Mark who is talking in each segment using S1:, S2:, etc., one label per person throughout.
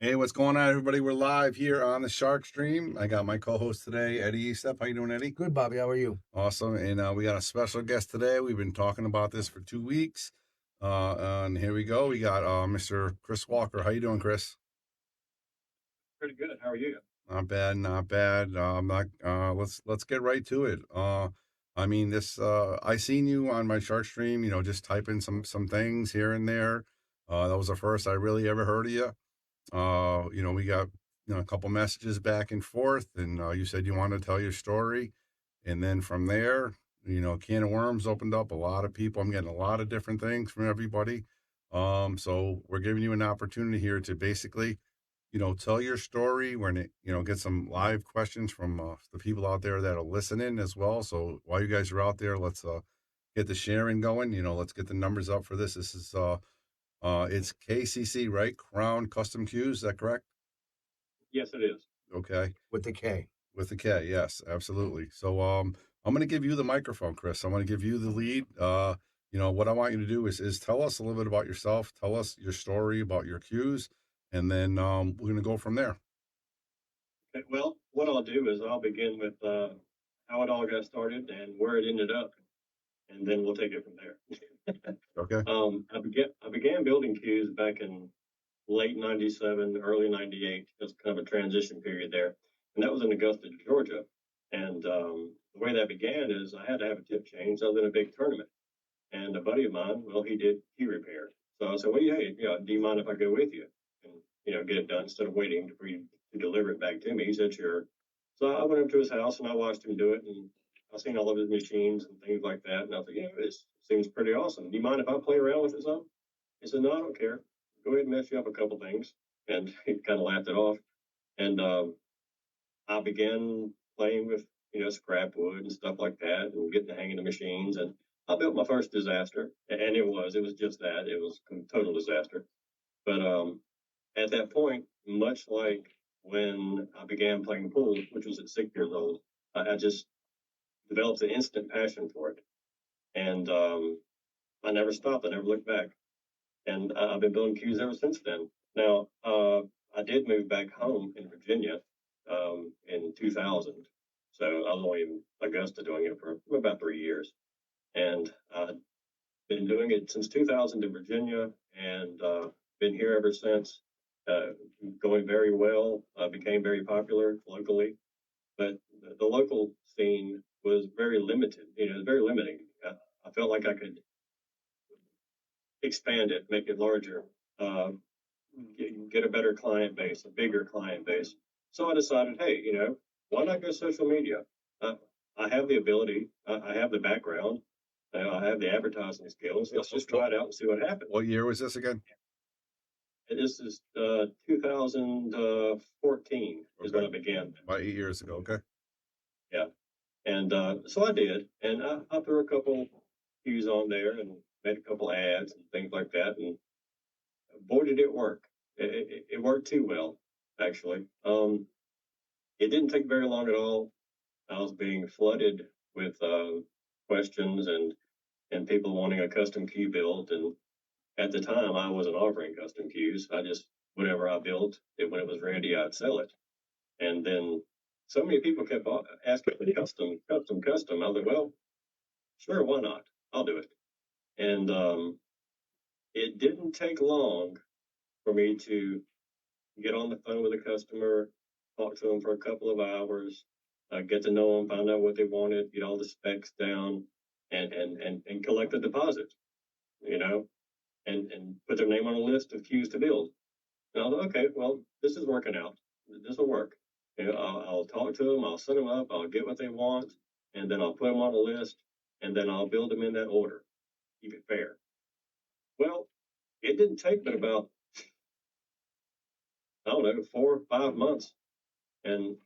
S1: Hey, what's going on, everybody? We're live here on the Sharkstream. I got my co-host today, Eddie Estep. How you doing, Eddie?
S2: Good, Bobby. How are you?
S1: Awesome. And we got a special guest today. We've been talking about this for 2 weeks. And here we go. We got Mr. Chris Walker. How you doing, Chris?
S3: Pretty good. How are you?
S1: Not bad, not bad. Not. Let's get right to it. I mean, this. I seen you on my Sharkstream. Just typing some things here and there. That was the first I really ever heard of you. We got a couple messages back and forth, and you said you wanted to tell your story, and then from there, a can of worms opened up. A lot of people. I'm getting a lot of different things from everybody. So we're giving you an opportunity here to basically, tell your story. We're gonna, get some live questions from the people out there that are listening as well. So while you guys are out there, let's get the sharing going. Let's get the numbers up for this. This is it's KCC, right? Krown Custom Cues, is that correct?
S3: Yes, it is.
S1: Okay.
S2: With the K.
S1: With the K, yes, absolutely. So I'm gonna give you the microphone, Chris. I'm gonna give you the lead. What I want you to do is tell us a little bit about yourself, tell us your story about your cues, and then we're gonna go from there.
S3: Okay, well, what I'll do is I'll begin with how it all got started and where it ended up, and then we'll take it from there.
S1: Okay.
S3: I began building cues back in late '97, early '98. Just kind of a transition period there, and that was in Augusta, Georgia. And the way that began is I had to have a tip change. I was in a big tournament, and a buddy of mine, well, he did key repair. So I said, well, hey, do you mind if I go with you and get it done instead of waiting for you to deliver it back to me? He said, sure. So I went up to his house and I watched him do it, and I seen all of his machines and things like that. And I thought, it seems pretty awesome. Do you mind if I play around with it some? He said, no, I don't care. Go ahead and mess you up a couple things. And he kind of laughed it off. And I began playing with, scrap wood and stuff like that and getting the hang of the machines. And I built my first disaster. And it was just that. It was a total disaster. But at that point, much like when I began playing pool, which was at 6 years old, I just developed an instant passion for it. And I never stopped. I never looked back. And I've been building cues ever since then. Now, I did move back home in Virginia in 2000. So I was only in Augusta doing it for about 3 years. And I've been doing it since 2000 in Virginia and been here ever since. Uh, Going very well, became very popular locally. But the local scene was very limited, very limiting. I felt like I could expand it, make it larger, uh, get a better client base, a bigger client base. So I decided, hey, why not go social media? Uh, I have the ability, I have the background, I have the advertising skills. Let's just try it out and see what happens.
S1: What year was this again?
S3: And this is 2014 is when I began.
S1: About 8 years ago. Okay.
S3: Yeah. And so I did. And I threw a couple cues on there and made a couple ads and things like that. And boy, did it work. It worked too well, actually. It didn't take very long at all. I was being flooded with questions and people wanting a custom cue built. And at the time, I wasn't offering custom cues. I just, whatever I built, when it was ready, I'd sell it. And then so many people kept asking me custom. I was like, well, sure, why not? I'll do it. And it didn't take long for me to get on the phone with a customer, talk to them for a couple of hours, get to know them, find out what they wanted, get all the specs down, and collect the deposit, you know, and put their name on a list of cues to build. And I thought, okay, well, this is working out. This will work. I'll talk to them, I'll set them up, I'll get what they want, and then I'll put them on a list, and then I'll build them in that order. Keep it fair. Well, it didn't take but about, I don't know, 4 or 5 months. And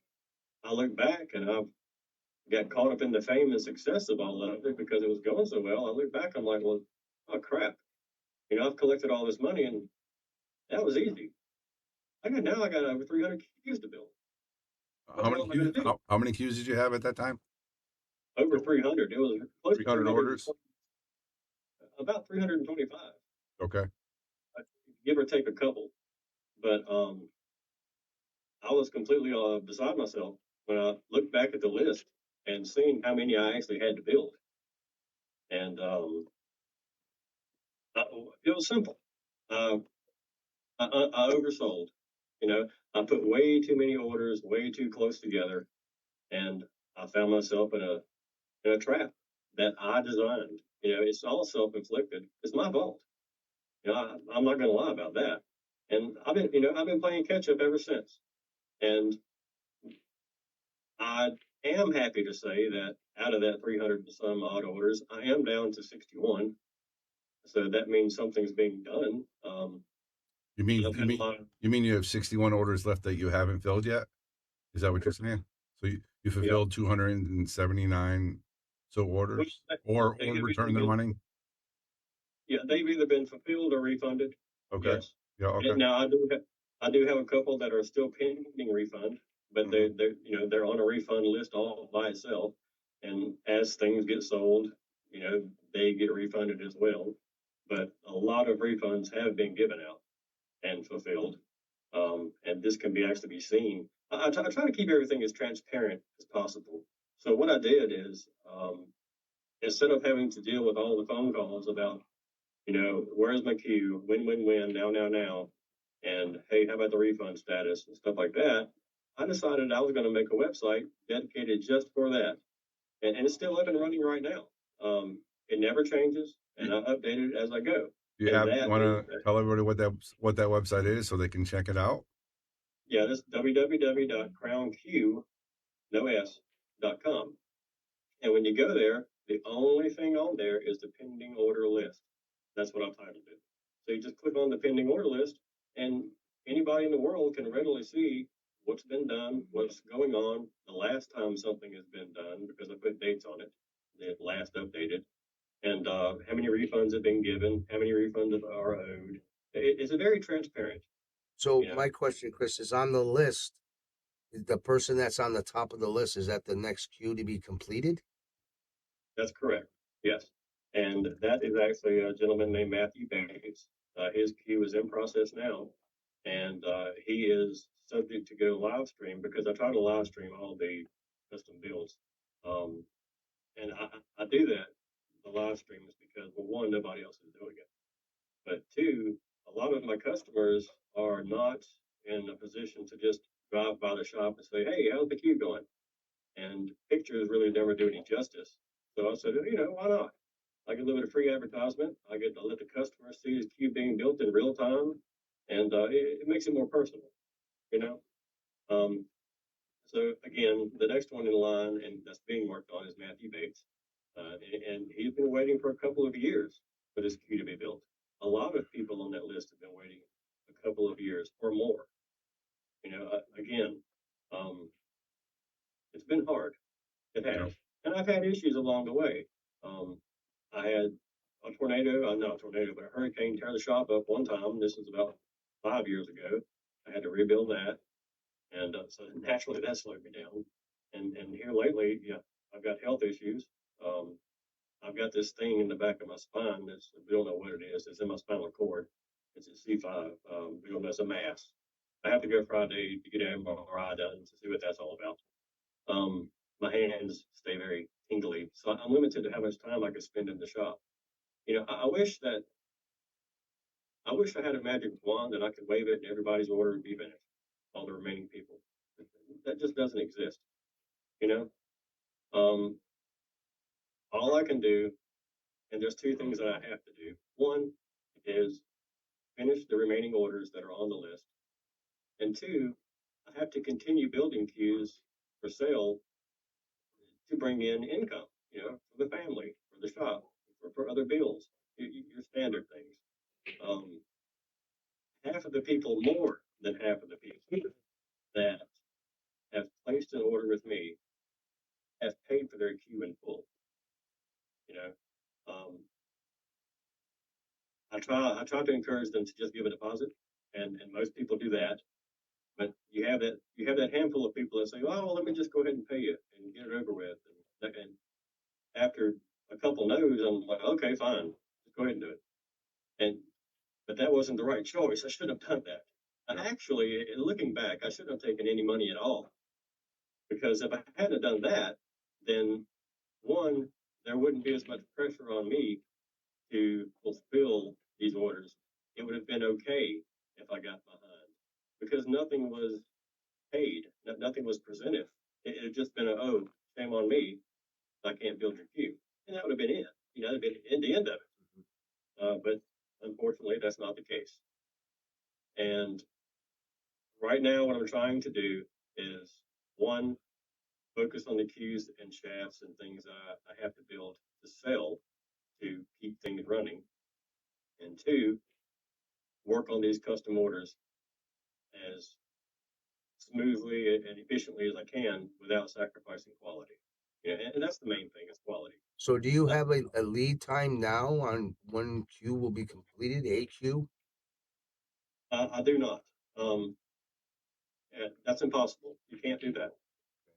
S3: I look back and I've got caught up in the fame and success of all of it because it was going so well. I look back, I'm like, well, oh crap. I've collected all this money and that was easy. I got over 300 cues to build.
S1: How many cues? How many cues did you have at that time?
S3: Over 300. It was close
S1: 300 orders.
S3: About 325.
S1: Okay.
S3: Give or take a couple. But I was completely beside myself when I looked back at the list and seeing how many I actually had to build. And it was simple. Uh, I oversold. You know, I put way too many orders way too close together, and I found myself in a trap that I designed. You know, it's all self inflicted. It's my fault. You know, I'm not going to lie about that. And I've been playing catch up ever since. And I am happy to say that out of that 300 and some odd orders, I am down to 61. So that means something's being done.
S1: You
S3: But
S1: mean
S3: I've
S1: you
S3: had a
S1: mean
S3: lot of,
S1: you mean you have 61 orders left that you haven't filled yet? Is that what you're saying? So you
S3: yeah.
S1: fulfilled 279 so
S3: Well,
S1: orders
S3: they
S1: or
S3: have either
S1: returned their
S3: been,
S1: money?
S3: yeah, they've either been fulfilled or refunded.
S1: Okay.
S3: Yes.
S1: Yeah, okay.
S3: And now I do have a couple that are still pending refund, but
S1: Hmm.
S3: they're on a refund list all by itself. And as things get sold, they get refunded as well. But a lot of refunds have been given out and fulfilled. And this can be actually be seen. I try to keep everything as transparent as possible. So what I did is, instead of having to deal with all the phone calls about, where's my queue, when, now, and hey, how about the refund status and stuff like that, I decided I was going to make a website dedicated just for that. And it's still up and running right now. It never changes,
S1: You,
S3: and I update it as I go. And
S1: you
S3: that
S1: want
S3: is,
S1: to tell everybody what that website is so they can check it out?
S3: yeah, this www.crownq, no s.com. And when you go there, the only thing on there is the pending order list. That's what I've titled it. So you just click on the pending order list, and anybody in the world can readily see what's been done, what's going on, the last time something has been done, because I put dates on it, the last updated, and how many refunds have been given, how many refunds are owed. It's a very transparent,
S2: So
S3: you know.
S2: my question, Chris, is on the list. Is the person that's on the top of the list, is that the next queue to be completed?
S3: That's correct. Yes. And that is actually a gentleman named Matthew Bates. His queue is in process now, and he is subject to go live stream because I try to live stream all the custom builds. Um, and I do that, the live streams, because, well, one, nobody else is doing it. But two, a lot of my customers are not in a position to just drive by the shop and say, hey, how's the queue going? And pictures really never do any justice. So I said, why not? I get a little bit of free advertisement. I get to let the customer see his cube being built in real time, and it makes it more personal, you know. Um, so again, the next one in line, and that's being worked on, is Matthew Bates, and he's been waiting for a couple of years for this queue to be built. A lot of people on that list have been waiting a couple of years or more. Again, um, it's been hard. It
S1: Yeah.
S3: has, and I've had issues along the way. Um, I had a tornado, not a tornado, but a hurricane tear the shop up one time. This was about 5 years ago. I had to rebuild that, and so naturally that slowed me down. And here lately, yeah, I've got health issues. Um, I've got this thing in the back of my spine that's, we don't know what it is. It's in my spinal cord. It's a C5. We don't know, it's a mass. I have to go Friday to get an MRI done to see what that's all about. My hands stay very tingly, so I'm limited to how much time I can spend in the shop. I wish I had a magic wand and I could wave it and everybody's order would be finished, all the remaining people. That just doesn't exist, you know. Um, all I can do, and there's two things that I have to do. One is finish the remaining orders that are on the list, and two, I have to continue building queues for sale to bring in income, for the family, for the shop, for other bills, your standard things. Um, Half of the people, more than half of the people that have placed an order with me have paid for their queue in full. You know, um, I try to encourage them to just give a deposit, and most people do that. But you have that handful of people that say, "Oh, well, let me just go ahead and pay you and get it over with." And after a couple no's, I'm like, "Okay, fine, just go ahead and do it." And but that wasn't the right choice. I shouldn't have done that. Actually, looking back, I shouldn't have taken any money at all, because if I hadn't done that, then one, there wouldn't be as much pressure on me to fulfill these orders. It would have been okay if I got behind, because nothing was paid, nothing was presented. It had just been oh, shame on me, I can't build your queue. And that would have been it. That'd been the end of it. But unfortunately, that's not the case. And right now, what I'm trying to do is, one, focus on the queues and shafts and things I have to build to sell to keep things running. And two, work on these custom orders as smoothly and efficiently as I can without sacrificing quality. And that's the main thing, is quality.
S2: So do you have a lead time now on when queue will be completed, a queue?
S3: I do not. Um, that's impossible. You can't do that.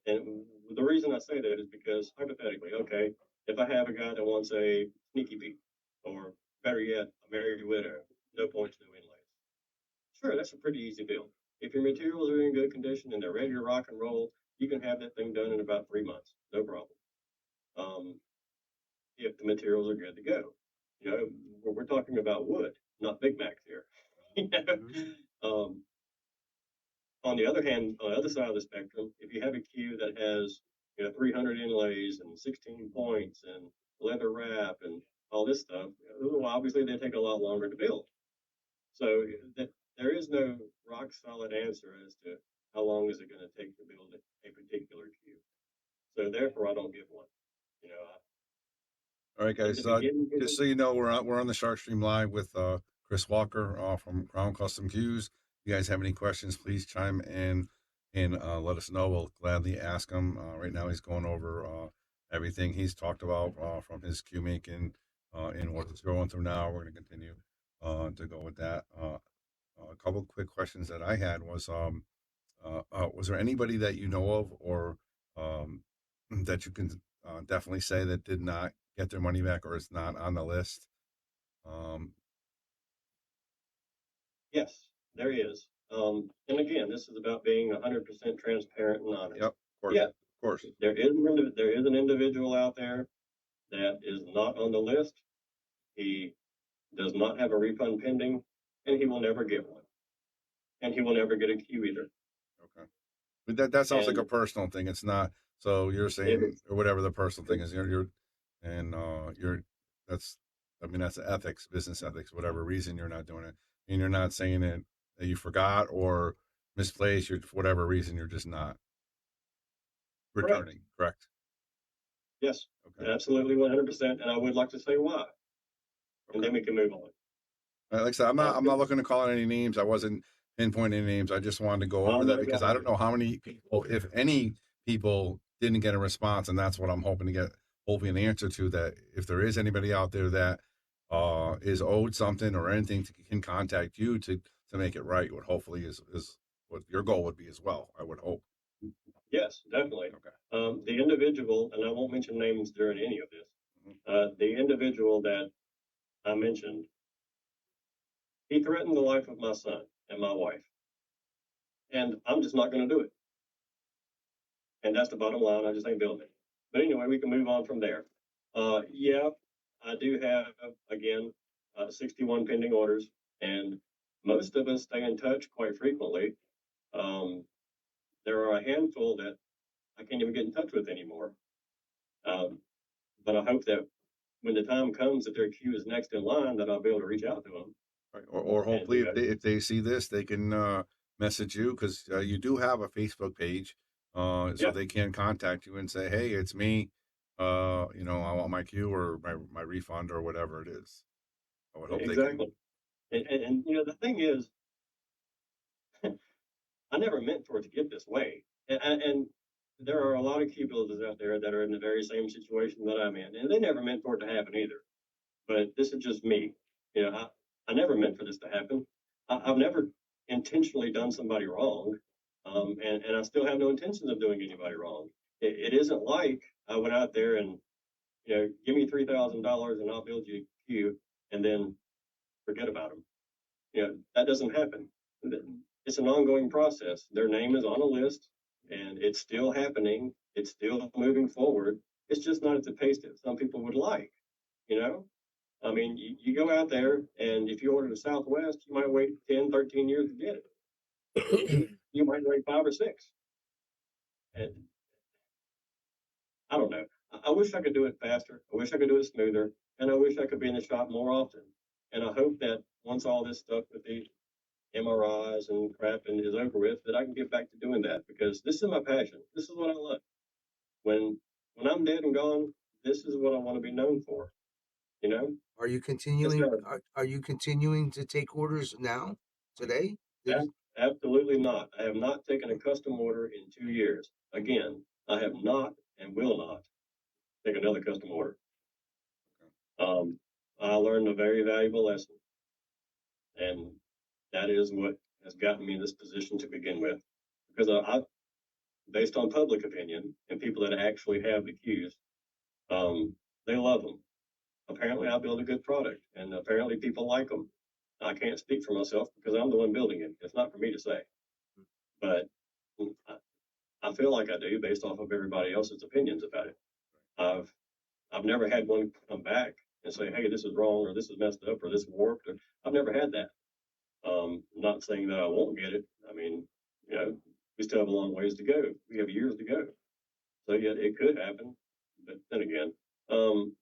S3: And the reason I say that is because, hypothetically, okay, if I have a guy that wants a sneaky beat, or better yet, a married widow, no points, no inlays. Sure, that's a pretty easy build. If your materials are in good condition and they're ready to rock and roll, you can have that thing done in about 3 months, no problem. If the materials are good to go, we're talking about wood, not Big Macs here. You know? On the other hand, on the other side of the spectrum, if you have a queue that has 300 inlays and 16 points and leather wrap and all this stuff, well, obviously they take a lot longer to build. So there is no rock solid answer as to how long is it going to take to build a particular queue. So therefore, I don't give one. You know,
S1: All right,
S3: in
S1: guys.
S3: the beginning,
S1: Just so you know, we're on the Sharkstream live with Chris Walker from Krown Custom Cues. If you guys have any questions, please chime in and let us know. We'll gladly ask him. Right now, he's going over everything he's talked about from his cue making and what he's going through now. We're going to continue to go with that. A couple quick questions that I had was there anybody that you know of or that you can definitely say that did not get their money back or is not on the list? Um,
S3: yes, there is. And again, this is about being 100% transparent and honest.
S1: yep, of course,
S3: Yeah,
S1: of course.
S3: there is an individual out there that is not on the list. He does not have a refund pending, and he will never get one. And he will never get a queue either.
S1: Okay, but that sounds like
S3: And
S1: a personal thing. It's not. So you're saying or whatever the personal thing is. You're that's. I mean that's ethics, business ethics, whatever reason you're not doing it, and you're not saying it that you forgot or misplaced. You're for whatever reason you're just not
S3: correct.
S1: returning. Correct.
S3: Yes,
S1: Okay.
S3: absolutely 100%. And I would like to say why, and
S1: Okay.
S3: then we can move on.
S1: Like I said, I'm not looking to call out any names. I wasn't pinpointing any names. I just wanted to go over
S3: I'm
S1: that
S3: not
S1: because
S3: going
S1: I don't
S3: to.
S1: know how many people, if any people, didn't get a response, and that's what I'm hoping to get, hopefully an answer to. That if there is anybody out there that is owed something or anything, can contact you to make it right. What hopefully is what your goal would be as well. I would hope.
S3: Yes, definitely.
S1: Okay.
S3: The individual, and I won't mention names during any of this, the individual that I mentioned, he threatened the life of my son and my wife. And I'm just not going to do it. And that's the bottom line. I just ain't building it. But anyway, we can move on from there. Yeah, I do have, again, 61 pending orders, and most of us stay in touch quite frequently. There are a handful that I can't even get in touch with anymore. Um, but I hope that when the time comes that their queue is next in line, that I'll be able to reach out to them.
S1: Right. Or
S3: And
S1: hopefully if they see this, they can message you because you do have a Facebook page, so
S3: yeah,
S1: they can contact you and say, "Hey, it's me. I want my cue or my refund or whatever it is." I would hope they can.
S3: exactly. And the thing is, I never meant for it to get this way. And there are a lot of queue builders out there that are in the very same situation that I'm in, and they never meant for it to happen either. But this is just me. I never meant for this to happen. I've never intentionally done somebody wrong, and I still have no intentions of doing anybody wrong. It isn't like I went out there and give me $3,000 and I'll build you a queue, and then forget about them. That doesn't happen. it's an ongoing process. Their name is on a list, and it's still happening. It's still moving forward. It's just not at the pace that some people would like. You know, I mean, you go out there, and if you order the Southwest, you might wait 10, 13 years to get it. You might wait 5 or 6. And I don't know. I wish I could do it faster. I wish I could do it smoother. And I wish I could be in the shop more often. And I hope that once all this stuff with the MRIs and crap and is over with, that I can get back to doing that because this is my passion. This is what I love. When when I'm dead and gone, this is what I want to be known for. You know,
S2: Are you
S3: it's
S2: continuing? Are you continuing to take orders now, today?
S3: absolutely not. I have not taken a custom order in 2 years. Again, I have not and will not take another custom order. I learned a very valuable lesson, and that is what has gotten me in this position to begin with. Because based on public opinion and people that actually have the cues, they love them. Apparently, I build a good product, and apparently, people like them. I can't speak for myself because I'm the one building it. It's not for me to say, but I feel like I do based off of everybody else's opinions about it. I've I've never had one come back and say, "Hey, this is wrong," or "This is messed up," or "This warped." Or, I've never had that. Not saying that I won't get it. I mean, you know, we still have a long ways to go. We have years to go. So yeah, it could happen. But then again, um,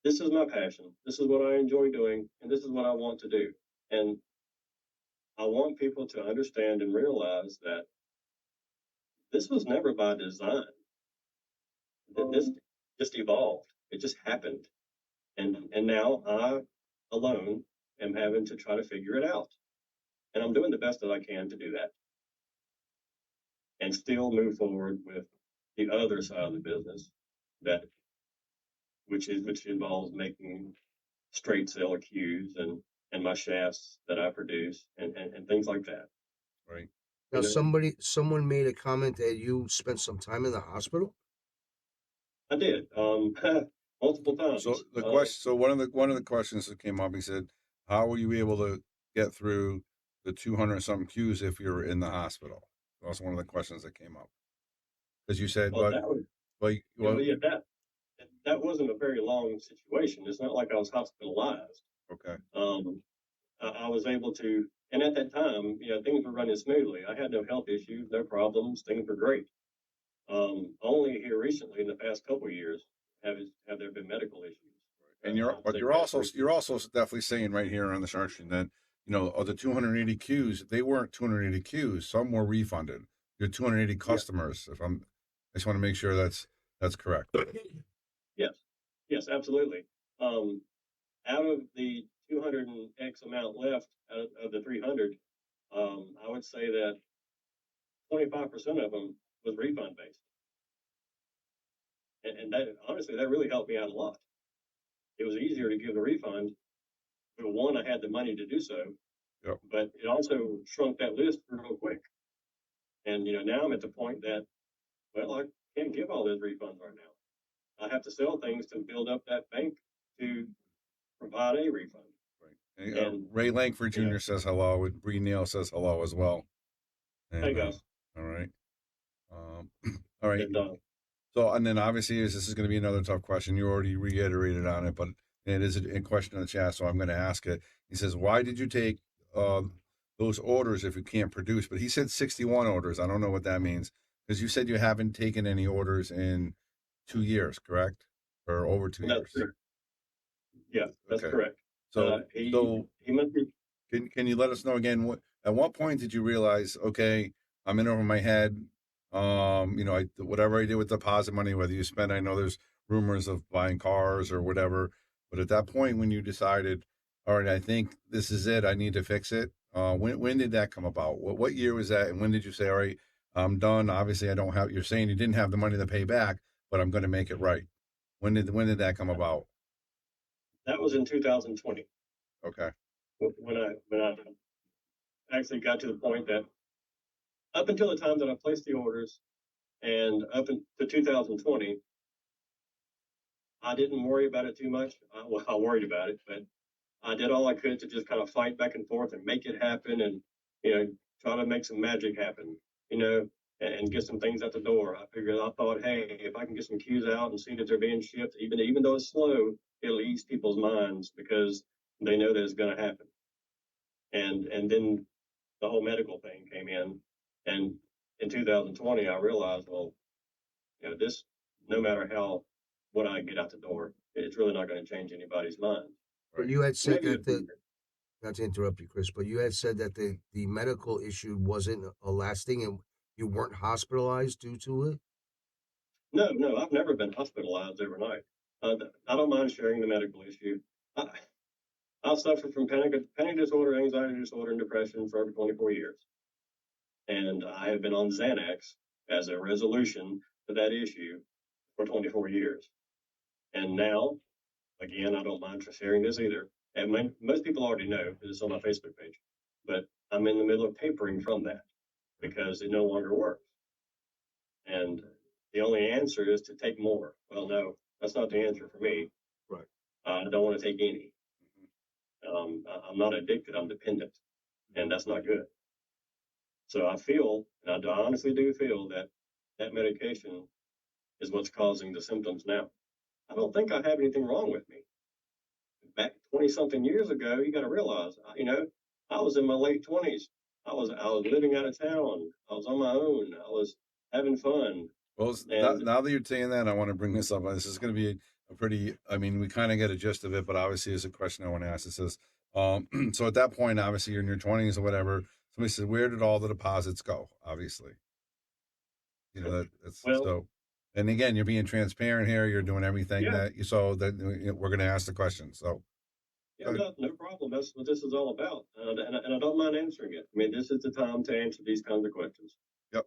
S3: this is my passion. This is what I enjoy doing, and this is what I want to do. And I want people to understand and realize that this was never by design. This just evolved. It just happened. And now I alone am having to try to figure it out. And I'm doing the best that I can to do that and still move forward with the other side of the business that which involves making straight sail cues and my shafts that I produce and things like that.
S1: Right.
S2: Now,
S3: You know,
S2: someone made a comment that you spent some time in the hospital.
S3: I did multiple
S1: So
S3: times.
S1: the question, so one of the questions that came up, he said, "How were you able to get through the 200 something cues if you're in the hospital?" That was one of the questions that came up because you said,
S3: Well, that was
S1: well,
S3: yeah, that wasn't a very long situation. It's not like I was hospitalized.
S1: okay,
S3: I was able to, and at that time, things were running smoothly. I had no health issues, no problems. Things were great. Only here recently, in the past couple of years, have there been medical issues.
S1: and
S3: I'd say
S1: you're also definitely saying right here on the Sharkstream that of the 280 cues, they weren't 280 cues. Some were refunded. Your 280
S3: yeah,
S1: customers. I just want to make sure that's correct.
S3: yes, yes, absolutely. Um, Out of the 200 and X amount left out of the 300, I would say that 25% of them was refund based. And that honestly, that really helped me out a lot. It was easier to give the refund. But one, I had the money to do so,
S1: Yep.
S3: but it also shrunk that list real quick. And now I'm at the point that, well, I can't give all those refunds right now. I have to sell things to build up that bank to provide a refund.
S1: Right. Hey,
S3: And
S1: Ray Langford
S3: you know,
S1: Jr. says hello, and Bree Neal says hello as well.
S3: hey
S1: And
S3: guys,
S1: all right, um, all right.
S3: and
S1: So, and then obviously, this is going to be another tough question. You already reiterated on it, but it is a question in the chat, so I'm going to ask it. He says, "Why did you take those orders if you can't produce?" But he said 61 orders. I don't know what that means because you said you haven't taken any orders in 2 years, correct? Or over two
S3: that's
S1: years.
S3: yeah, that's
S1: Okay.
S3: correct.
S1: So, so
S3: He must be.
S1: can you let us know again at what point did you realize, okay, I'm in over my head? Whatever I did with deposit money, whether you spend, I know there's rumors of buying cars or whatever, but at that point when you decided, all right, I think this is it, I need to fix it. When did that come about? What year was that, and when did you say, all right, I'm done? Obviously, I don't have. You're saying you didn't have the money to pay back, but I'm going to make it right. When did that come about?
S3: That was in 2020
S1: Okay.
S3: when I actually got to the point that up until the time that I placed the orders and up into 2020, I didn't worry about it too much. I worried about it, but I did all I could to just kind of fight back and forth and make it happen. And try to make some magic happen, and get some things out the door. I thought, hey, if I can get some cues out and see that they're being shipped, even though it's slow, it'll ease people's minds because they know that it's going to happen. And then the whole medical thing came in, and in 2020, I realized, well, this, no matter what I get out the door, it's really not going to change anybody's mind.
S2: But you had said
S3: Maybe
S2: that not to interrupt you, Chris, but you had said that the medical issue wasn't a lasting and you weren't hospitalized due to it.
S3: No, I've never been hospitalized overnight. I don't mind sharing the medical issue. I, I've suffered from panic disorder, anxiety disorder, and depression for over 24 years. And I have been on Xanax as a resolution to that issue for 24 years. And now, again, I don't mind sharing this either. And most people already know because it's on my Facebook page. But I'm in the middle of tapering from that because it no longer works. And the only answer is to take more. Well, no, that's not the answer for me.
S2: Right.
S3: I don't want to take any. I'm not addicted. I'm dependent, and that's not good. So I feel, and I honestly do feel that that medication is what's causing the symptoms now. I don't think I have anything wrong with me. Back 20 something years ago, you got to realize, I was in my late 20s. I was living out of town. I was on my own. I was having fun.
S1: Well,
S3: And
S1: now that you're saying that, I want to bring this up. This is going to be a pretty, I mean, we kind of get a gist of it, but obviously it's a question I want to ask. It says, so at that point, obviously you're in your 20s or whatever. Somebody says, where did all the deposits go? Obviously, that's
S3: well,
S1: so. And again, you're being transparent here. You're doing everything
S3: yeah,
S1: that you so that we're going to ask the question. So,
S3: yeah, no problem. That's what this is all about, and I don't mind answering it. I mean, this is the time to answer these kinds of questions.
S1: yep.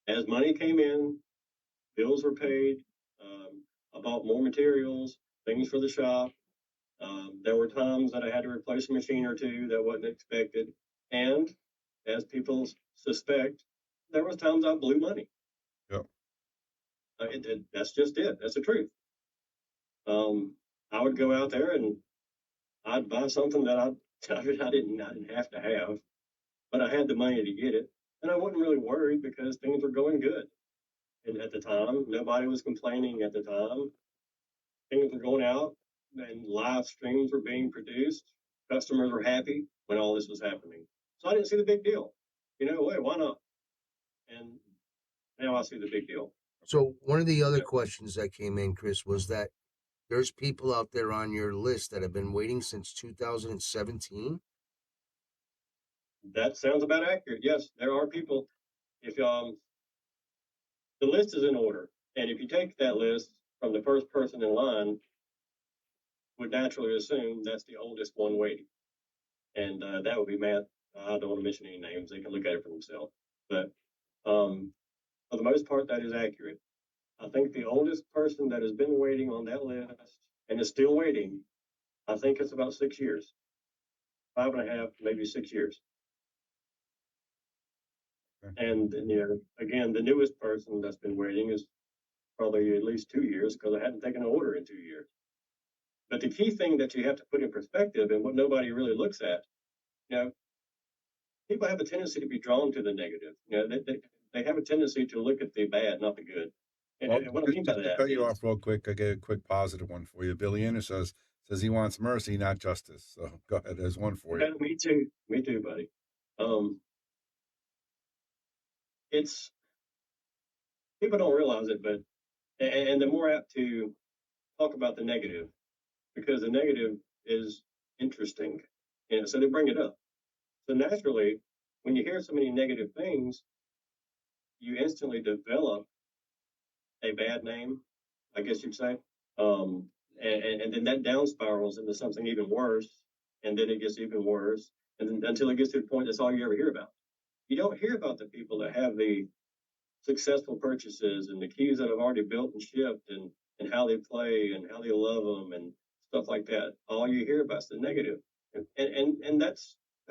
S3: As money came in, bills were paid. I bought more materials, things for the shop. There were times that I had to replace a machine or two that wasn't expected, and as people suspect, there was times I blew money.
S1: Yep.
S3: That's just it. That's the truth. I would go out there and I'd buy something that I didn't have to have, but I had the money to get it, and I wasn't really worried because things were going good. And at the time, nobody was complaining. At the time, things were going out, and live streams were being produced. Customers were happy when all this was happening, so I didn't see the big deal. Wait, why not? And now I see the big deal.
S2: So one of the other questions that came in, Chris, was that there's people out there on your list that have been waiting since 2017.
S3: That sounds about accurate. Yes, there are people. If the list is in order, and if you take that list from the first person in line, would naturally assume that's the oldest one waiting, and that would be Matt. I don't want to mention any names; they can look at it for themselves. But for the most part, that is accurate. I think the oldest person that has been waiting on that list and is still waiting, I think it's about 6 years, 5.5, maybe 6 years.
S1: Okay.
S3: And again, the newest person that's been waiting is probably at least 2 years because I hadn't taken an order in 2 years. But the key thing that you have to put in perspective and what nobody really looks at, people have a tendency to be drawn to the negative. They have a tendency to look at the bad, not the good.
S1: Well,
S3: And what I mean by
S1: just to
S3: that
S1: cut you
S3: is,
S1: off real quick, I get a quick positive one for you. Billy Inner says he wants mercy, not justice. So go ahead. There's one for you.
S3: me too, buddy. Um, it's people don't realize it, but and they're more apt to talk about the negative because the negative is interesting, so they bring it up. So naturally, when you hear so many negative things, you instantly develop a bad name, I guess you'd say. And then that down spirals into something even worse, and then it gets even worse, and then until it gets to the point that's all you ever hear about. You don't hear about the people that have the successful purchases and the cues that have already built and shipped, and how they play and how they love them and stuff like that. All you hear about is the negative, and that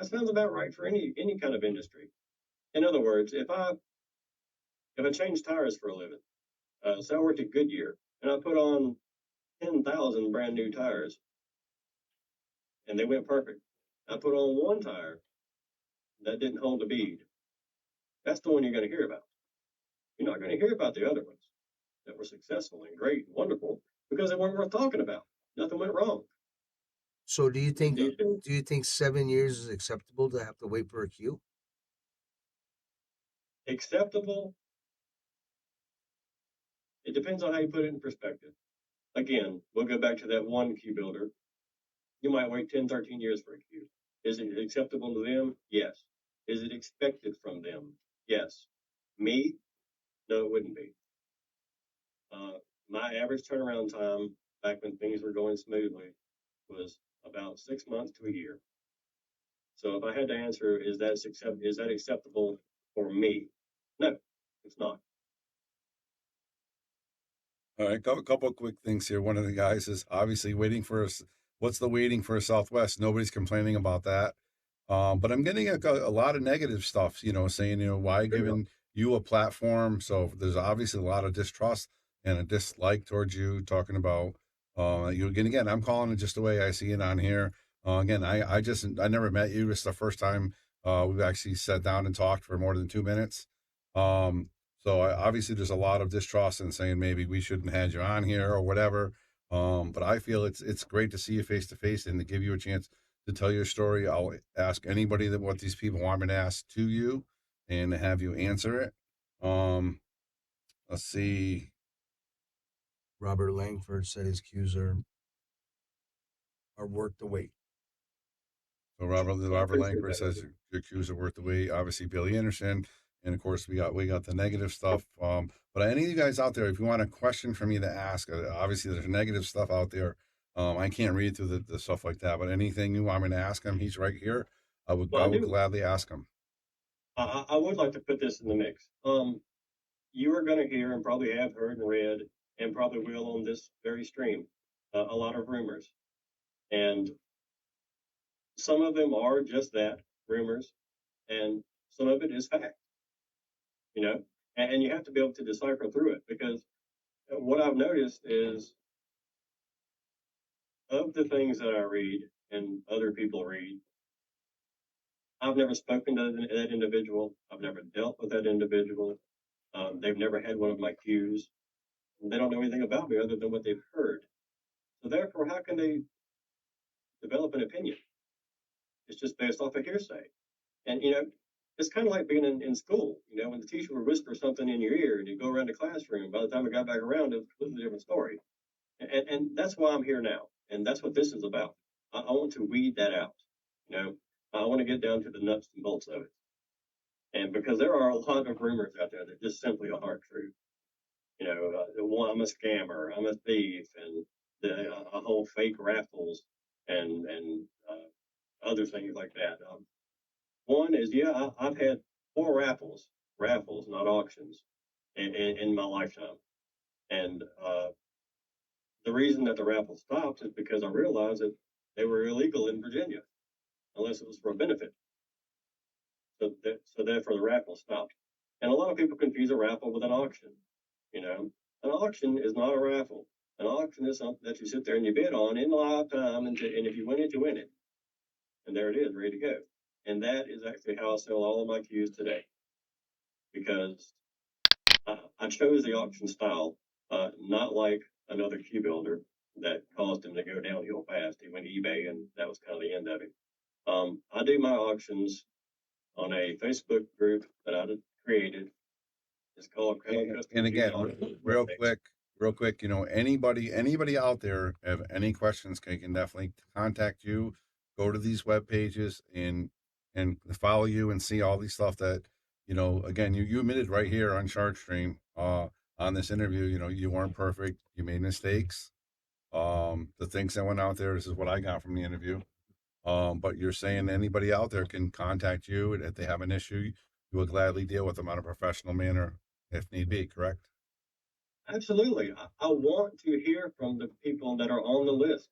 S3: sounds about right for any kind of industry. In other words, if I change tires for a living, so I worked at Goodyear, and I put on 10,000 brand new tires, and they went perfect. I put on one tire, that didn't hold the bead. That's the one you're going to hear about. You're not going to hear about the other ones that were successful and great and wonderful because they weren't worth talking about. Nothing went wrong.
S2: So do you think
S3: These things,
S2: 7 years is acceptable to have to wait for a cue?
S3: acceptable, it depends on how you put it in perspective. Again, we'll go back to that one cue builder. You might wait 10, 13 years for a cue. Is it acceptable to them? Yes. Is it expected from them? Yes. Me? No, it wouldn't be. My average turnaround time back when things were going smoothly was about 6 months to a year. So if I had to answer, is that acceptable for me? No, it's not.
S1: All right, a couple of quick things here. One of the guys is obviously waiting for us. What's the waiting for a Southwest? Nobody's complaining about that. But I'm getting a lot of negative stuff, saying, why giving you a platform? So there's obviously a lot of distrust and a dislike towards you talking about, you again, I'm calling it just the way I see it on here. Again, I never met you. This is the first time, we've actually sat down and talked for more than 2 minutes. So obviously there's a lot of distrust and saying maybe we shouldn't have you on here or whatever. But I feel it's great to see you face to face and to give you a chance to tell your story. I'll ask anybody that what these people want me to ask to you and have you answer it. Let's see.
S2: Robert Langford said his cues are worth the wait.
S1: So
S3: I
S1: Robert
S3: appreciate
S1: Langford
S3: that.
S1: says your cues are worth the wait. Obviously Billy Anderson, and of course we got the negative stuff. But any of you guys out there, if you want a question for me to ask, obviously there's negative stuff out there. I can't read through the stuff like that, but anything you want me to ask him, he's right here.
S3: Well,
S1: I
S3: I
S1: would
S3: do.
S1: gladly ask him.
S3: I would like to put this in the mix. You are going to hear and probably have heard and read and probably will on this very stream a lot of rumors. And some of them are just that, rumors, and some of it is fact, you know, and you have to be able to decipher through it because what I've noticed is of the things that I read and other people read, I've never spoken to that individual. I've never dealt with that individual. They've never had one of my cues. They don't know anything about me other than what they've heard. So therefore, how can they develop an opinion? It's just based off of hearsay. And it's kind of like being in school. When the teacher would whisper something in your ear and you go around the classroom. By the time it got back around, it was a different story. And that's why I'm here now. And that's what this is about. I want to weed that out. I want to get down to the nuts and bolts of it. And because there are a lot of rumors out there that just simply aren't true. I'm a scammer, I'm a thief, and a whole fake raffles and other things like that. One is, I've had 4 raffles, not auctions, in my lifetime. And the reason that the raffle stopped is because I realized that they were illegal in Virginia, unless it was for a benefit. So therefore the raffle stopped. And a lot of people confuse a raffle with an auction. An auction is not a raffle. An auction is something that you sit there and you bid on in live time, and if you win it, you win it. And there it is, ready to go. And that is actually how I sell all of my cues today. Because I chose the auction style, not like another cue builder that caused him to go downhill fast. He went eBay, and that was kind of the end of it. I do my auctions on a Facebook group that I created. It's called Krown Custom
S1: And again,
S3: Cues.
S1: real quick, anybody out there have any questions can definitely contact you. Go to these web pages and follow you and see all these stuff that again you admitted right here on Sharkstream on this interview. You weren't perfect. You made mistakes. The things that went out there. This is what I got from the interview. But you're saying anybody out there can contact you and if they have an issue, you will gladly deal with them on a professional manner if need be, correct?
S3: Absolutely. I want to hear from the people that are on the list.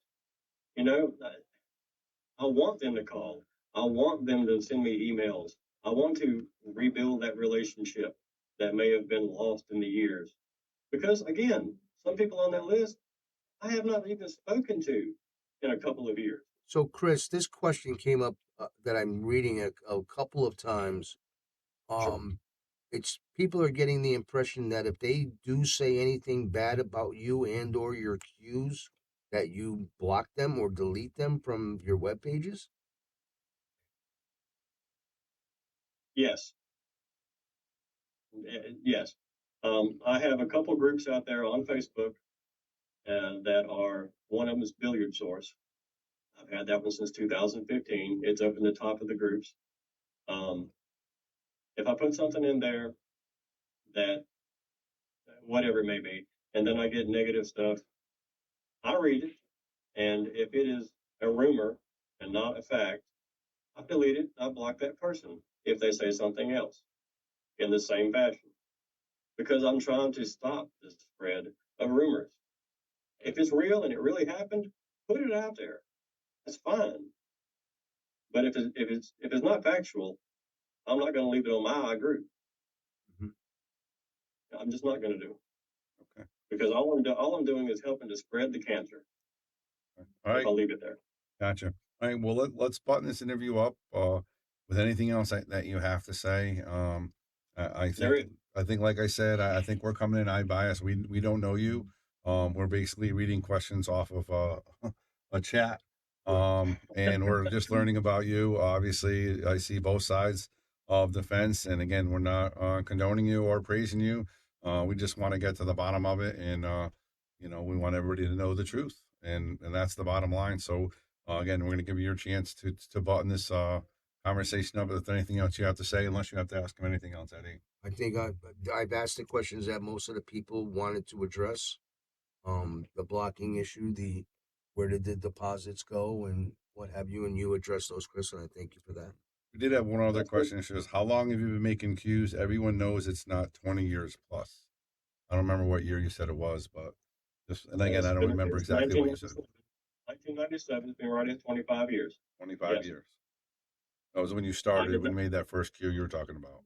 S3: I want them to call. I want them to send me emails. I want to rebuild that relationship that may have been lost in the years. Because again, some people on that list I have not even spoken to in a couple of years.
S2: So, Chris, this question came up that I'm reading a couple of times.
S3: Sure.
S2: It's people are getting the impression that if they do say anything bad about you and or your cues, that you block them or delete them from your web pages.
S3: Yes. Yes. I have a couple groups out there on Facebook that are, one of them is Billiard Source. I've had that one since 2015. It's up in the top of the groups. Um, if I put something in there that, whatever it may be, and then I get negative stuff, I read it. And if it is a rumor and not a fact, I delete it. I block that person if they say something else in the same fashion, because I'm trying to stop the spread of rumors. If it's real and it really happened, put it out there. That's fine. But if it's not factual, I'm not going to leave it on my group.
S2: Mhm.
S3: I'm just not going to do it,
S1: Okay.
S3: because all I'm doing is helping to spread the cancer
S1: All
S3: if
S1: right.
S3: I leave it there.
S1: Gotcha. All right. Well, let's button this interview up with anything else that you have to say. I
S3: There
S1: think,
S3: is.
S1: like I said, I think we're coming in eye bias. We don't know you. We're basically reading questions off of a chat. And we're just learning about you. Obviously, I see both sides of the fence. And again, we're not condoning you or praising you. We just want to get to the bottom of it, and we want everybody to know the truth, and that's the bottom line. So again, we're going to give you your chance to button this conversation up. If there's anything else you have to say, unless you have to ask him anything else, Eddie.
S2: I think I've asked the questions that most of the people wanted to address. The blocking issue, the where did the deposits go, and what have you, and you addressed those, Chris, and I thank you for that.
S1: We did have one other
S3: That's good.
S1: question. It says, how long have you been making cues? Everyone knows it's not 20 years plus. I don't remember what year you said it was, but just, and again, I don't remember
S3: It's
S1: exactly what you said.
S3: 1997. 1997. It's been right at 25 years.
S1: 25
S3: Yes,
S1: years. That was when you
S3: I
S1: started,
S3: did
S1: when
S3: not.
S1: you made that first cue you were talking about.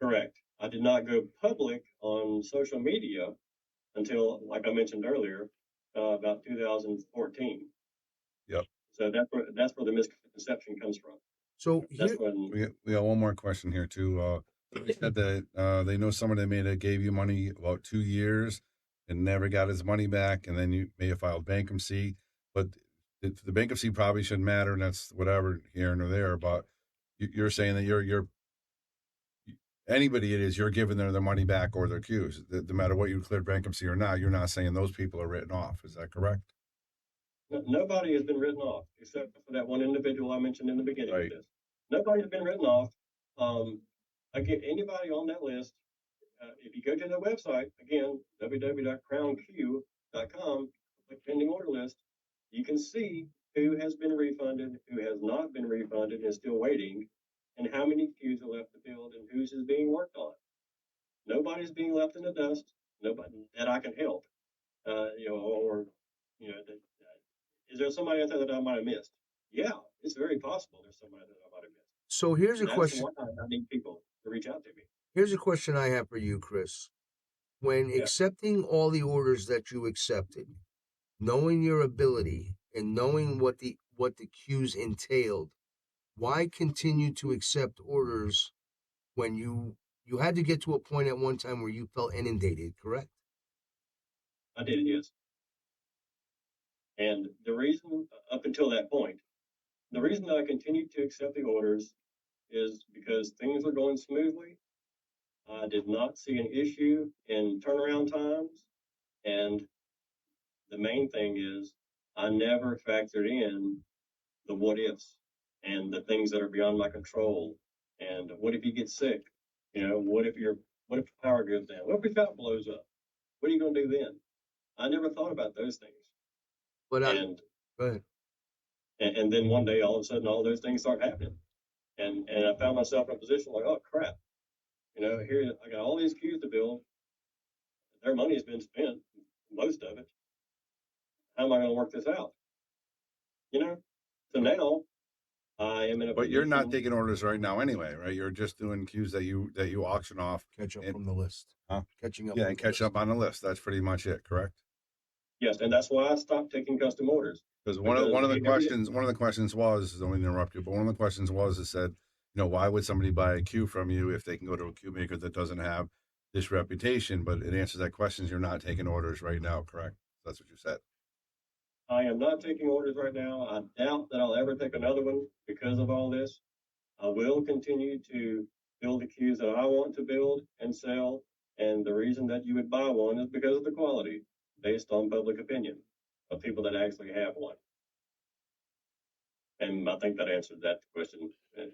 S3: Correct. I did not go public on social media until, like I mentioned earlier, about 2014.
S1: Yep.
S3: So that's where the misconception comes from.
S2: So
S3: That's
S2: here,
S3: when
S1: We got one more question here too. They said that they know someone that made it gave you money about 2 years and never got his money back, and then you may have filed bankruptcy. But the bankruptcy probably shouldn't matter, and that's whatever here and there. But you're saying that you're anybody it is, you're giving them their money back or their cues, no matter what you declared bankruptcy or not. You're not saying those people are written off. Is that correct?
S3: nobody has been written off except for that one individual I mentioned in the beginning of
S1: Right.
S3: this. Nobody's been written off. Um, Again, anybody on that list, if you go to the website, again, www.crownq.com, click pending order list, you can see who has been refunded, who has not been refunded and is still waiting, and how many queues are left to build and whose is being worked on. Nobody's being left in the dust. Nobody that I can help. Or is there somebody out there that I might have missed? Yeah, it's very possible there's somebody that I might have missed.
S2: so here's a
S3: And that's
S2: question.
S3: why I need people to reach out to me.
S2: Here's a question I have for you, Chris. When
S3: Yeah.
S2: accepting all the orders that you accepted, knowing your ability and knowing what the cues entailed, why continue to accept orders when you had to get to a point at one time where you felt inundated, correct?
S3: I did, yes. And the reason, up until that point, the reason that I continued to accept the orders is because things were going smoothly. I did not see an issue in turnaround times. And the main thing is, I never factored in the what ifs and the things that are beyond my control. And what if you get sick? What if the power goes down? What if your shop blows up? What are you going to do then? I never thought about those things.
S2: But
S3: And
S2: go ahead.
S3: and then one day, all of a sudden, all those things start happening. And I found myself in a position like, oh crap, here I got all these queues to build. Their money has been spent, most of it. How am I going to work this out? So now I am in a
S1: But you're not
S3: position.
S1: taking orders right now anyway, right? You're just doing cues that you auction off.
S2: Catch up
S1: and,
S2: from the list.
S1: Huh?
S2: Catching up.
S1: Yeah,
S2: on
S1: and
S2: the
S1: catch
S2: list.
S1: up on the list. That's pretty much it, correct?
S3: Yes, and that's why I stopped taking custom orders.
S1: Because
S3: because
S1: one of the questions was, don't mean to interrupt you, but one of the questions was, it said, why would somebody buy a cue from you if they can go to a cue maker that doesn't have this reputation? But it answers that question. You're not taking orders right now, correct? That's what you said.
S3: I am not taking orders right now. I doubt that I'll ever take another one because of all this. I will continue to build the cues that I want to build and sell. And the reason that you would buy one is because of the quality based on public opinion of people that actually have one. And I think that answered that question. And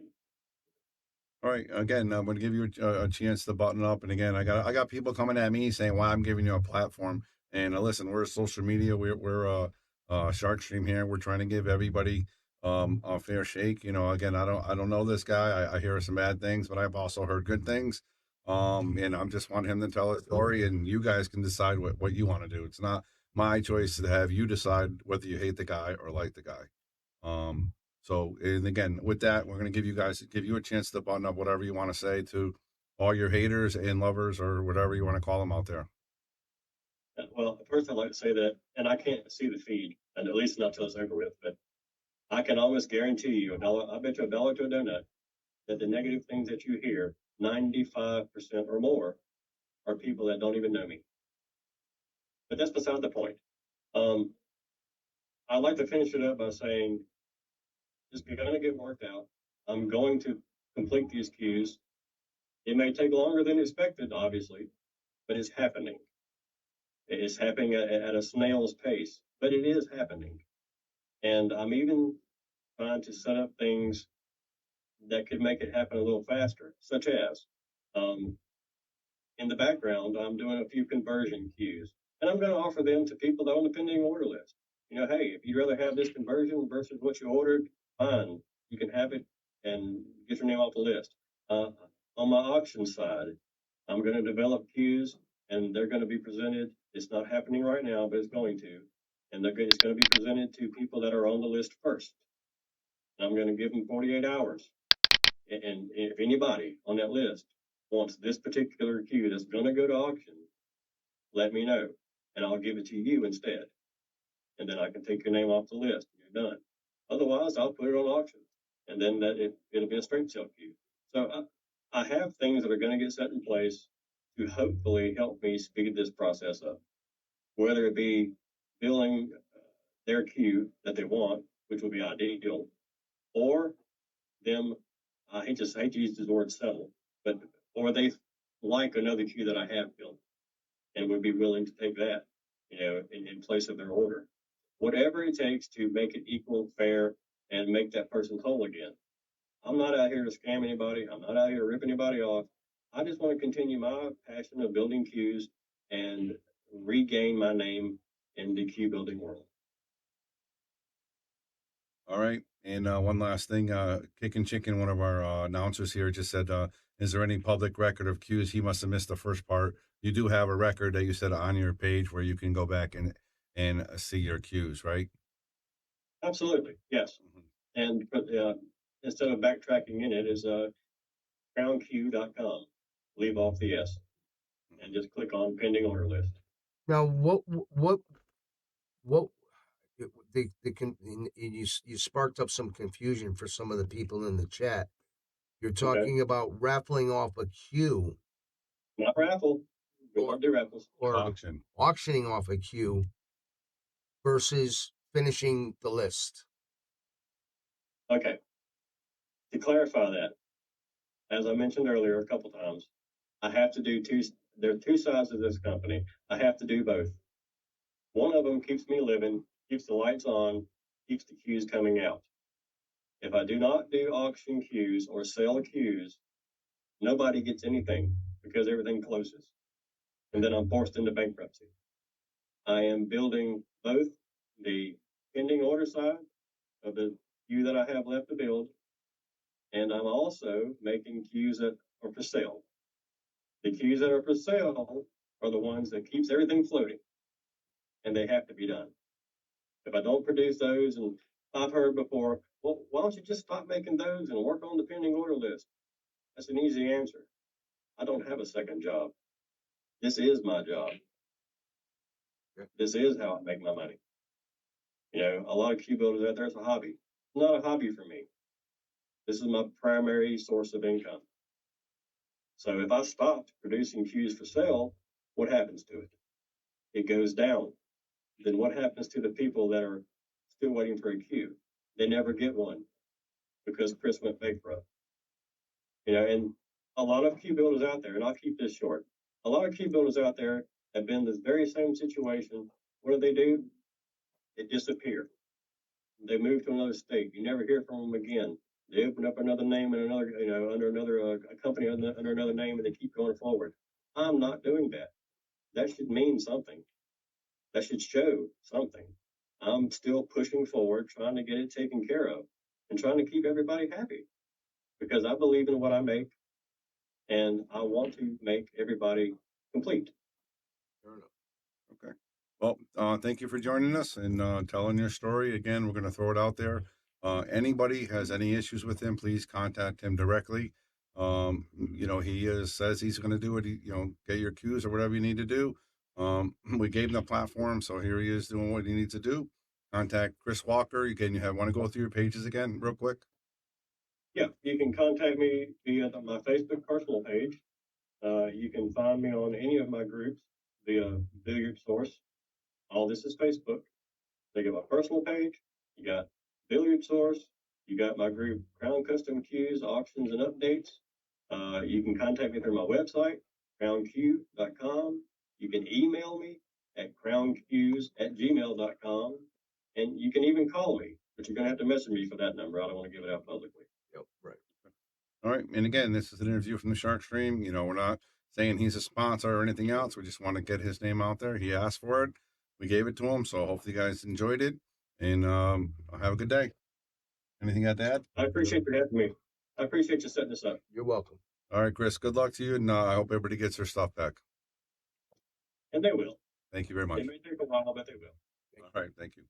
S1: All right. Again, I'm going to give you a chance to button up. And again, I got people coming at me saying why I'm giving you a platform. And listen, we're social media. We're Sharkstream here. We're trying to give everybody a fair shake. Again, I don't know this guy. I hear some bad things, but I've also heard good things. And I'm just want him to tell a story, and you guys can decide what you want to do. It's not my choice to have you decide whether you hate the guy or like the guy. Um, so, and again, with that, we're going to give you a chance to button up whatever you want to say to all your haters and lovers or whatever you want to call them out there.
S3: well, first I'd like to say that, and I can't see the feed, and at least not till it's over with, but I can almost guarantee you, I bet you $1 to a donut, that the negative things that you hear, 95% or more, are people that don't even know me. But that's beside the point. Um, I'd like to finish it up by saying it's going to get worked out. I'm going to complete these cues. It may take longer than expected, obviously, but it's happening. It's happening at a snail's pace, but it is happening. And I'm even trying to set up things that could make it happen a little faster, such as um, in the background, I'm doing a few conversion cues, and I'm going to offer them to people that are on the pending order list. Hey, if you'd rather have this conversion versus what you ordered, fine, you can have it and get your name off the list. On my auction side, I'm going to develop cues, and they're going to be presented. It's not happening right now, but it's going to, and it's going to be presented to people that are on the list first. And I'm going to give them 48 hours, and if anybody on that list wants this particular cue that's going to go to auction, let me know, and I'll give it to you instead. And then I can take your name off the list. You're done. Otherwise, I'll put it on auction, and then it'll be a straight sale cue. So I have things that are going to get set in place to hopefully help me speed this process up, whether it be billing their cue that they want, which would be ideal, or them, I hate to use the word settle, but or they like another cue that I have built and would be willing to take that, in place of their order. Whatever it takes to make it equal, fair, and make that person whole again. I'm not out here to scam anybody. I'm not out here to rip anybody off. I just want to continue my passion of building cues and regain my name in the cue building world.
S1: All right. And one last thing, Kickin' Chicken, one of our announcers here, just said, is there any public record of cues? He must have missed the first part. You do have a record that you said on your page where you can go back and see your cues, right?
S3: Absolutely, yes.
S1: Mm-hmm.
S3: And instead of backtracking in it, is crowncue.com. Leave off the S and just click on pending order list.
S2: Now, what you sparked up some confusion for some of the people in the chat. You're talking about raffling off a cue.
S3: Not raffle. We don't do raffles.
S2: Or
S1: auction.
S2: Auctioning off a cue versus finishing the list.
S3: Okay. To clarify that, as I mentioned earlier a couple times, I have to do there are two sides of this company. I have to do both. One of them keeps me living, keeps the lights on, keeps the cues coming out. If I do not do auction cues or sell cues, nobody gets anything because everything closes. And then I'm forced into bankruptcy. I am building both the pending order side of the queue that I have left to build, and I'm also making cues that are for sale. The cues that are for sale are the ones that keeps everything floating, and they have to be done. If I don't produce those, and I've heard before, well, why don't you just stop making those and work on the pending order list? That's an easy answer. I don't have a second job. This is my job. This is how I make my money. You know, a lot of cue builders out there, it's a hobby. It's not a hobby for me. This is my primary source of income. So if I stopped producing cues for sale, what happens to it? It goes down. Then what happens to the people that are still waiting for a cue? They never get one because Chris went bankrupt. You know, and a lot of cue builders out there, and I'll keep this short. A lot of cue builders out there have been in this very same situation. What do? They disappear. They move to another state. You never hear from them again. They open up another name and another, you know, under another a company under another name, and they keep going forward. I'm not doing that. That should mean something. That should show something. I'm still pushing forward, trying to get it taken care of, and trying to keep everybody happy because I believe in what I make, and I want to make everybody complete.
S2: Fair enough.
S1: Okay. Well, thank you for joining us and telling your story. Again, we're going to throw it out there. Anybody has any issues with him, please contact him directly. You know, he says he's going to do it. You know, get your cues or whatever you need to do. We gave him the platform, so here he is doing what he needs to do. Contact Chris Walker. Again, you want to go through your pages again, real quick.
S3: Yeah, you can contact me via my Facebook personal page. You can find me on any of my groups via Billiard Source. All this is Facebook. They get my personal page. You got Billiard Source. You got my group Krown Custom Cues, Auctions and Updates. You can contact me through my website, crownq.com. You can email me at crowncues@gmail.com. And you can even call me, but you're going to have to message me for that number. I don't want to give it out publicly.
S2: Yep. Right.
S1: All right. And again, this is an interview from the Sharkstream. You know, we're not saying he's a sponsor or anything else. We just want to get his name out there. He asked for it. We gave it to him. So hopefully you guys enjoyed it. And have a good day. Anything you got to add?
S3: I appreciate you having me. I appreciate you setting this up.
S2: You're welcome.
S1: All right, Chris. Good luck to you. And I hope everybody gets their stuff back.
S3: And they will.
S1: Thank you very much.
S3: It may take a while, but they will.
S1: All right. Thank you.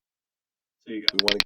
S3: See you guys.
S2: We want to